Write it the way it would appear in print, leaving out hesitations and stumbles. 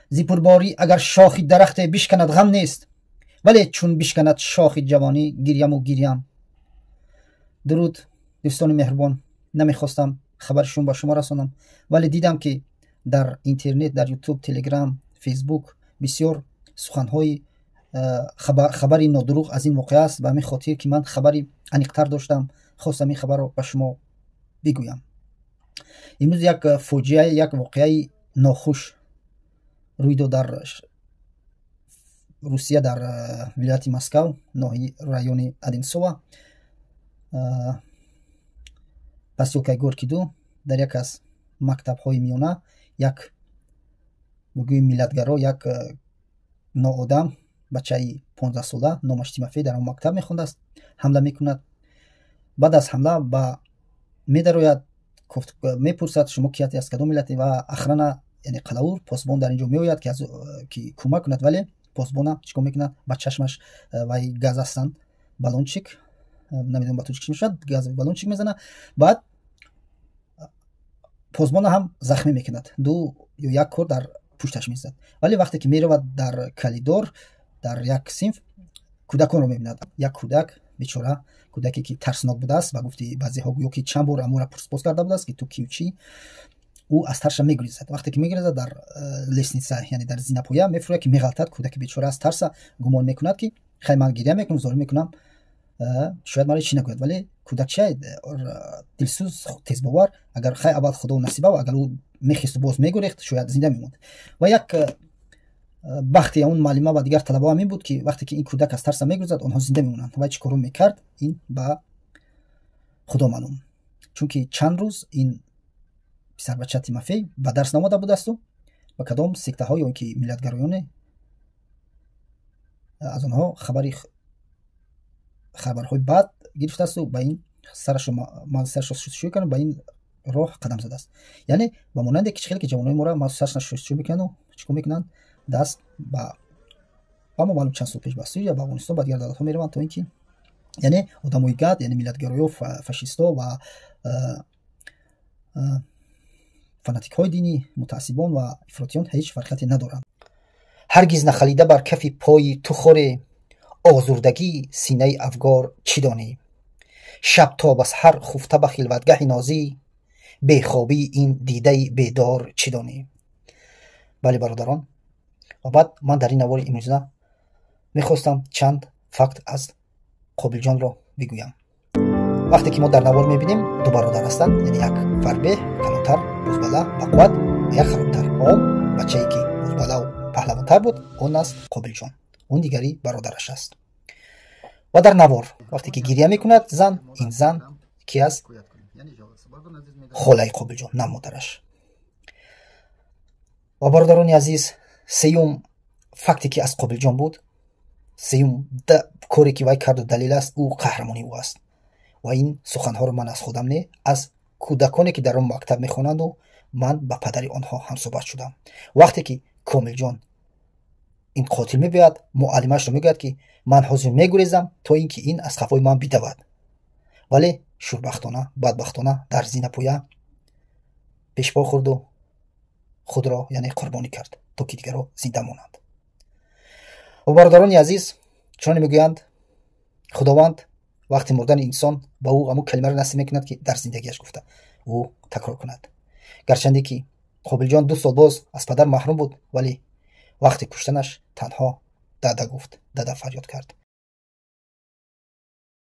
زیپورباری اگر شاخی درخت بشکند غم نیست، ولی چون بشکند شاخی جوانی گریم و گریم. درود دوستان مهربان، نمیخواستم خبرشون با شما رسانم، ولی دیدم که در اینترنت، در یوتیوب، تلگرام، فیسبوک بسیار سخنهای خبری نادروغ از این واقعه است. به همین خاطر که من خبری عمیق‌تر داشتم، خواستم این خبر رو به شما بگویم. امروز یک فوجیه، یک واقعه ناخوش روی داد در روسیه، در ولایت مسکو، ناحیه رایون ادینسووا. پاسیلکای گورکی دو در یک از مکتب‌های میانه یک بگویم ملتگرا، یک ناآدم، بچه 15 ساله نامش تیموفی در اون مکتب میخونده است، حمله میکند. بعد از حمله با میدروید، میپرسد شما کیاتی از کدام ملتی، و اخرا یعنی قلاور پاسبان در اینجا میآید که که کمک کند، ولی پاسبان چیکار میکنه؟ با چشمش و گاز هستن بالونچیک، نمیدونم با تو چی میشد، گاز بالونچیک میزنه. بعد پاسبان هم زخمی میکند، دو یا یک کور در پشتش میزد. ولی وقتی که میرود در کلیدور، در یک صنف، کودکان رو میبیند. یک کودک بیچاره، کودکی که ترسناک بوده است و گفتی بعضی ها گویا که چند بار امور پرسپوس کرده بوده است که تو کیو چی، او از ترس میگریزد. وقتی که میگریزد در لسنیسا، یعنی در زینپویا، میفروه که میغلطد. کودک بیچاره از ترس گمان میکند که خیلی من گریه میکنم، زاری میکنم، شاید مرا چی نگوید. ولی کودک شاید دلسوز، تیز باور، اگر خیلی اول خدا نصیبه و اگر او میخواست باز میگریخت، شاید زنده میموند. و یک بختی اون معلمه و دیگر طلبه همین بود که وقتی که این کودک از ترس میگریزد، آنها زنده میمونند. و چی کارو میکرد این با خدا معلوم، چون که چند روز این پسر بچه تیموفی به درس ناماده بود است و با کدام سکته های اون که ملتگرایانه از آنها خبرهای بد گرفته است و با این سرش شستشوی کنه، با این راه قدم زده است. یعنی با مانند که خیلی که جوانای ما را سرش شستشوی میکنن و چیکار میکنن، دست با اما معلوم چند سال پیش با سوریه، با افغانستان، با دیگر دولت‌ها میروند تا اینکه یعنی آدمای گد، یعنی ملتگرایی و فاشیستا و فناتیک های دینی، متعصبان و افراطیان هیچ فرقتی ندارند. هرگز نخلیده بر کف پای تو خوره، آزردگی سینه افگار چی دانی؟ شب تا بس هر خفته به خلوتگه نازی، بیخوابی این دیده بیدار چی دانی؟ بله برادران، و بعد من در این نوار امروزه میخواستم چند فکت از قابل جان را بگویم. وقتی که ما در نوار میبینیم دو برادر هستند، یعنی یک فربه کلانتر، بزبله و قوت، و یک خرابتر. اون بچه‌ای که بزبله و پهلوانتر بود، اون است قابل جان، اون دیگری برادرش است. و در نوار وقتی که گریه میکند زن، این زن کی است؟ خاله قابل جان، نه مادرش. و برادران عزیز، سیوم فکتی که از قابل جان بود، سیوم کاری که وای کرد و دلیل است، او قهرمانی او است. و این سخنها رو من از خودم نه، از کودکانی که در اون مکتب میخونند و من با پدری آنها هم صحبت شدم. وقتی که کامل جان این قاتل میبید، معلمش رو میگوید که من حاضر میگریزم تا اینکه این از خفای من بدود. ولی شوربختانه، بدبختانه در زینپویا پیشپا خورد و خود را یعنی قربانی کرد تا که دیگرها زنده مانند. و برادران عزیز، چون میگویند خداوند وقتی مردن انسان با او همون کلمه رو نصیب میکند که در زندگیش گفته او تکرار کند. گرچندی که قابل جان 2 سال باز از پدر محروم بود، ولی وقتی کشتنش تنها دادا گفت، دادا فریاد کرد.